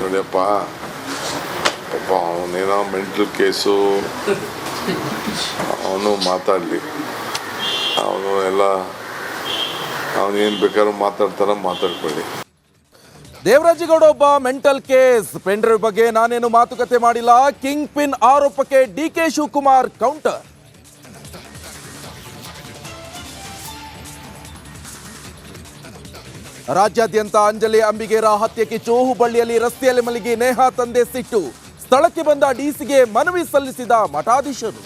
ನೋಡಿಯಪ್ಪ, ಪಾಪ ಅವನೇನೋ mental case, ಅವನು ಮಾತಾಡಲಿ, ಅವನೇನು ಬೇಕಾದ್ರೂ ಮಾತಾಡ್ಕೊಳ್ಳಿ. ದೇವರಾಜೇಗೌಡ ಒಬ್ಬ ಮೆಂಟಲ್ ಕೇಸ್. ಪೆನ್ ಡ್ರೈವ್ ಬಗ್ಗೆ ನಾನೇನು ಮಾತುಕತೆ ಮಾಡಿಲ್ಲ. ಕಿಂಗ್ ಪಿನ್ ಆರೋಪಕ್ಕೆ ಡಿಕೆ ಶಿವಕುಮಾರ್ ಕೌಂಟರ್. ರಾಜ್ಯಾದ್ಯಂತ ಅಂಜಲಿ ಅಂಬಿಗೇರ ಹತ್ಯೆ ಕಿಚ್ಚು. ಹುಬ್ಬಳ್ಳಿಯಲ್ಲಿ ರಸ್ತೆಯಲ್ಲಿ ಮಲಗಿ ನೇಹಾ ತಂದೆ ಸಿಟ್ಟು. ಸ್ಥಳಕ್ಕೆ ಬಂದ ಡಿಸಿಗೆ ಮನವಿ ಸಲ್ಲಿಸಿದ ಮಠಾಧೀಶರು.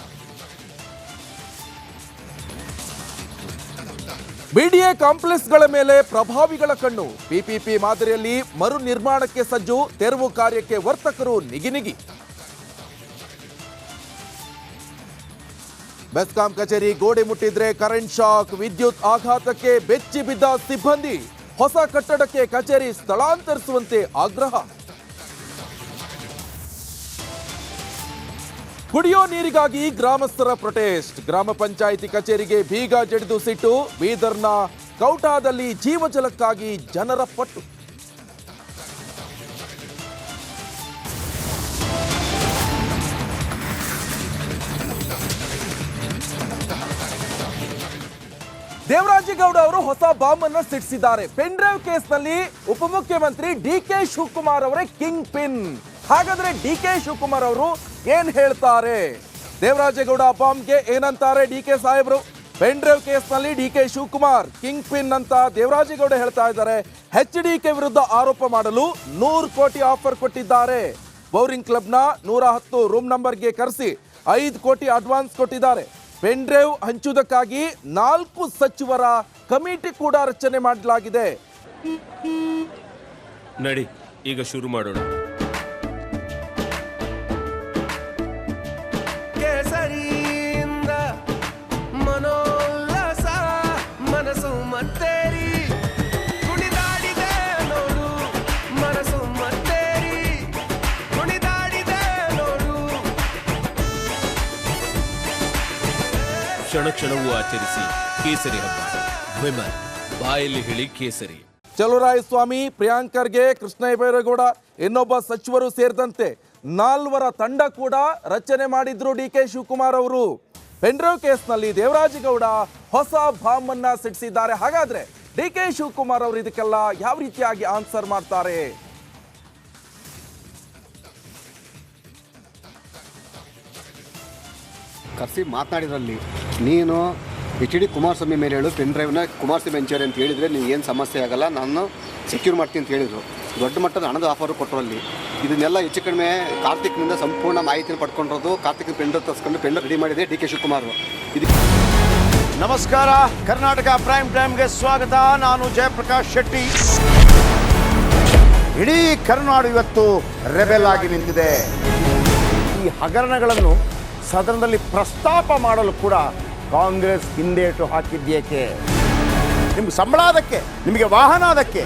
ಬಿಡಿಎ ಕಾಂಪ್ಲೆಕ್ಸ್ಗಳ ಮೇಲೆ ಪ್ರಭಾವಿಗಳ ಕಣ್ಣು. ಪಿಪಿಪಿ ಮಾದರಿಯಲ್ಲಿ ಮರು ನಿರ್ಮಾಣಕ್ಕೆ ಸಜ್ಜು. ತೆರವು ಕಾರ್ಯಕ್ಕೆ ವರ್ತಕರು ನಿಗಿನಿಗಿ. ಬೆಸ್ಕಾಂ ಕಚೇರಿ ಗೋಡೆ ಮುಟ್ಟಿದ್ರೆ ಕರೆಂಟ್ ಶಾಕ್. ವಿದ್ಯುತ್ ಆಘಾತಕ್ಕೆ ಬೆಚ್ಚಿ ಬಿದ್ದ ಸಿಬ್ಬಂದಿ. ಹೊಸ ಕಟ್ಟಡಕ್ಕೆ ಕಚೇರಿ ಸ್ಥಳಾಂತರಿಸುವಂತೆ ಆಗ್ರಹ. ಕುಡಿಯೋ ನೀರಿಗಾಗಿ ಗ್ರಾಮಸ್ಥರ ಪ್ರೊಟೆಸ್ಟ್. ಗ್ರಾಮ ಪಂಚಾಯಿತಿ ಕಚೇರಿಗೆ ಬೀಗ ಜಡಿದು ಸಿಟ್ಟು. ಬೀದರ್ನ ಕೌಟಾದಲ್ಲಿ ಜೀವಜಲಕ್ಕಾಗಿ ಜನರ ಪಟ್ಟು. ದೇವರಾಜೇಗೌಡ ಅವರು ಹೊಸ ಬಾಂಬ್ ಅನ್ನು ಸಿಡಿಸಿದ್ದಾರೆ. ಪೆನ್ ಡ್ರೈವ್ ಕೇಸ್ನಲ್ಲಿ ಉಪಮುಖ್ಯಮಂತ್ರಿ ಡಿಕೆ ಶಿವಕುಮಾರ್ ಅವರೇ ಕಿಂಗ್ ಪಿನ್. ಹಾಗಾದ್ರೆ ಡಿಕೆ ಶಿವಕುಮಾರ್ ಅವರು ಏನ್ ಹೇಳ್ತಾರೆ? ದೇವರಾಜೇಗೌಡ ಬಾಂಬ್ಗೆ ಏನಂತಾರೆ ಡಿಕೆ ಸಾಹೇಬ್ರು? ಪೆನ್ ಡ್ರೈವ್ ಕೇಸ್ನಲ್ಲಿ ಡಿಕೆ ಶಿವಕುಮಾರ್ ಕಿಂಗ್ ಪಿನ್ ಅಂತ ದೇವರಾಜೇಗೌಡ ಹೇಳ್ತಾ ಇದ್ದಾರೆ. HDK ವಿರುದ್ಧ ಆರೋಪ ಮಾಡಲು 100 ಕೋಟಿ ಆಫರ್ ಕೊಟ್ಟಿದ್ದಾರೆ. ಬೌರಿಂಗ್ ಕ್ಲಬ್ನ 110 ರೂಮ್ ನಂಬರ್ಗೆ ಕರೆಸಿ 5 ಕೋಟಿ ಅಡ್ವಾನ್ಸ್ ಕೊಟ್ಟಿದ್ದಾರೆ. ಪೆನ್ ಡ್ರೈವ್ ಹಂಚುವುದಕ್ಕಾಗಿ 4 ಸಚಿವರ ಕಮಿಟಿ ಕೂಡ ರಚನೆ ಮಾಡಲಾಗಿದೆ. ನಡಿ ಈಗ ಶುರು ಮಾಡೋಣ. ಕೇಸರಿಯಿಂದ ಮನೋಲ್ಲಾಸ ಮನಸ್ಸು ಮತ್ತೇರಿ ಕುಣಿದಾಡಿದೆ ನೋಡು. ಮನಸ್ಸು ಮತ್ತೇರಿ ಕುಣಿದಾಡಿದೆ ನೋಡು. ಕ್ಷಣ ಕ್ಷಣವೂ ಆಚರಿಸಿ ಕೇಸರಿ ಹಬ್ಬ. ವಿಮಲ್ ಬಾಯಲ್ಲಿ ಹೇಳಿ ಕೇಸರಿ. ಚಲುವರಾಯಸ್ವಾಮಿ, ಪ್ರಿಯಾಂಕ್ ಖರ್ಗೆ, ಕೃಷ್ಣ ಬೈರೇಗೌಡ, ಇನ್ನೊಬ್ಬ ಸಚಿವರು ಸೇರಿದಂತೆ 4 ತಂಡ ಕೂಡ ರಚನೆ ಮಾಡಿದ್ರು ಡಿಕೆ ಶಿವಕುಮಾರ್ ಅವರು. ಪೆನ್ ಡ್ರೈವ್ ಕೇಸ್ನಲ್ಲಿ ದೇವರಾಜೇಗೌಡ ಹೊಸ ಬಾಂಬ್ ಅನ್ನ ಸಿಡಿಸಿದ್ದಾರೆ. ಹಾಗಾದ್ರೆ ಡಿಕೆ ಶಿವಕುಮಾರ್ ಅವರು ಇದಕ್ಕೆಲ್ಲ ಯಾವ ರೀತಿಯಾಗಿ ಆನ್ಸರ್ ಮಾಡ್ತಾರೆ? ಕರೆಸಿ ಮಾತನಾಡಿದ್ರಲ್ಲಿ ನೀನು HD ಕುಮಾರಸ್ವಾಮಿ ಮೇಲೆ ಹೇಳು, ಪೆನ್ ಡ್ರೈವ್ನ ಕುಮಾರಸ್ವಾಮಿ ಹಂಚಾರೆ ಅಂತ ಹೇಳಿದರೆ ನೀವು ಏನು ಸಮಸ್ಯೆ ಆಗಲ್ಲ, ನಾನು ಸೆಕ್ಯೂರ್ ಮಾಡ್ತೀನಿ ಅಂತ ಹೇಳಿದರು. ದೊಡ್ಡ ಮಟ್ಟದ ಹಣದ ಆಫರು ಕೊಟ್ಟರಲ್ಲಿ. ಇದನ್ನೆಲ್ಲ ಹೆಚ್ಚು ಕಡಿಮೆ ಕಾರ್ತಿಕ್ನಿಂದ ಸಂಪೂರ್ಣ ಮಾಹಿತಿನ ಪಡ್ಕೊಂಡಿರೋದು. ಕಾರ್ತಿಕ್ ಪೆನ್ ಡ್ರೈವ್ ತರಿಸ್ಕೊಂಡು ಪೆನ್ ಡ್ರೈವ್ ರೆಡಿ ಮಾಡಿದೆ ಡಿಕೆ ಶಿವಕುಮಾರ್. ನಮಸ್ಕಾರ, ಕರ್ನಾಟಕ ಪ್ರೈಮ್ ಟೈಮ್ಗೆ ಸ್ವಾಗತ. ನಾನು ಜಯಪ್ರಕಾಶ್ ಶೆಟ್ಟಿ. ಇಡೀ ಕರ್ನಾಡು ಇವತ್ತು ರೆಬೆಲ್ ಆಗಿ ನಿಂತಿದೆ. ಈ ಹಗರಣಗಳನ್ನು ಸದನದಲ್ಲಿ ಪ್ರಸ್ತಾಪ ಮಾಡಲು ಕೂಡ ಕಾಂಗ್ರೆಸ್ ಹಿಂದೇಟು ಹಾಕಿದ್ದೇಕೆ? ನಿಮ್ಗೆ ಸಂಬಳ ಅದಕ್ಕೆ, ನಿಮಗೆ ವಾಹನ ಅದಕ್ಕೆ,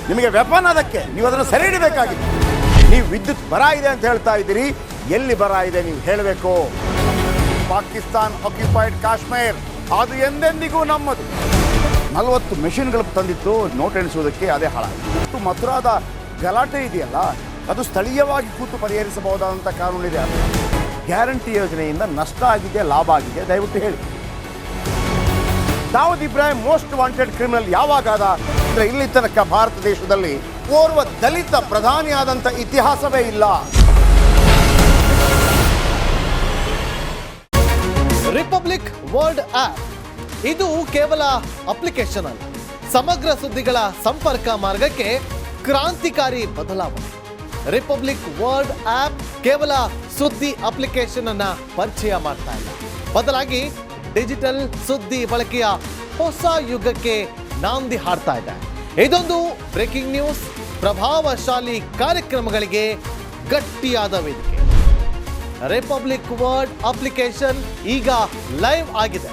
ನಿಮಗೆ ವೆಪನ್ ಅದಕ್ಕೆ, ನೀವು ಅದನ್ನು ಸೆರೆ ಹಿಡಿಬೇಕಾಗಿತ್ತು. ನೀವು ವಿದ್ಯುತ್ ಬರ ಇದೆ ಅಂತ ಹೇಳ್ತಾ ಇದ್ದೀರಿ, ಎಲ್ಲಿ ಬರ ಇದೆ ನೀವು ಹೇಳಬೇಕು. ಪಾಕಿಸ್ತಾನ್ ಆಕ್ಯುಪೈಡ್ ಕಾಶ್ಮೀರ್ ಅದು ಎಂದೆಂದಿಗೂ ನಮ್ಮದು. 40 ಮೆಷಿನ್ಗಳು ತಂದಿತ್ತು ನೋಟ್ ಎಣಿಸುವುದಕ್ಕೆ, ಅದೇ ಹಾಳಾಯಿತು. ಮಥುರಾದ ಗಲಾಟೆ ಇದೆಯಲ್ಲ, ಅದು ಸ್ಥಳೀಯವಾಗಿ ಕೂತು ಪರಿಹರಿಸಬಹುದಾದಂಥ ಕಾನೂನಿದೆ. ಗ್ಯಾರಂಟಿ ಯೋಜನೆಯಿಂದ ನಷ್ಟ ಆಗಿದೆ, ಲಾಭ ಆಗಿದೆ, ದಯವಿಟ್ಟು ಹೇಳಿ. Dawood Ibrahim most wanted criminal ಯಾವಾಗಾದ ಅಂದರೆ ಇಲ್ಲಿ ತನಕ ಭಾರತ ದೇಶದಲ್ಲಿ ಓರ್ವ ದಲಿತ ಪ್ರಧಾನಿಯಾದಂಥ ಇತಿಹಾಸವೇ ಇಲ್ಲ. ರಿಪಬ್ಲಿಕ್ ವರ್ಲ್ಡ್ ಆಪ್ ಇದು ಕೇವಲ ಅಪ್ಲಿಕೇಶನ್ ಅಲ್ಲ, ಸಮಗ್ರ ಸುದ್ದಿಗಳ ಸಂಪರ್ಕ ಮಾರ್ಗಕ್ಕೆ ಕ್ರಾಂತಿಕಾರಿ ಬದಲಾವಣೆ. ರಿಪಬ್ಲಿಕ್ ವರ್ಲ್ಡ್ ಆಪ್ ಕೇವಲ ಸುದ್ದಿ ಅಪ್ಲಿಕೇಶನ್ ಅನ್ನ ಪರಿಚಯ ಮಾಡ್ತಾ ಇಲ್ಲ, ಬದಲಾಗಿ ಡಿಜಿಟಲ್ ಸುದ್ದಿ ಬಳಕೆಯ ಹೊಸ ಯುಗಕ್ಕೆ ನಾಂದಿ ಹಾಡ್ತಾ ಇದೆ. ಇದೊಂದು ಬ್ರೇಕಿಂಗ್ ನ್ಯೂಸ್, ಪ್ರಭಾವಶಾಲಿ ಕಾರ್ಯಕ್ರಮಗಳಿಗೆ ಗಟ್ಟಿಯಾದ ವೇದಿಕೆ. ರಿಪಬ್ಲಿಕ್ ವರ್ಲ್ಡ್ ಅಪ್ಲಿಕೇಶನ್ ಈಗ ಲೈವ್ ಆಗಿದೆ.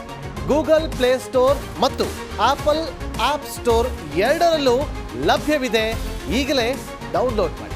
ಗೂಗಲ್ ಪ್ಲೇ ಸ್ಟೋರ್ ಮತ್ತು ಆಪಲ್ ಆಪ್ ಸ್ಟೋರ್ ಎರಡರಲ್ಲೂ ಲಭ್ಯವಿದೆ. ಈಗಲೇ ಡೌನ್ಲೋಡ್ ಮಾಡಿ.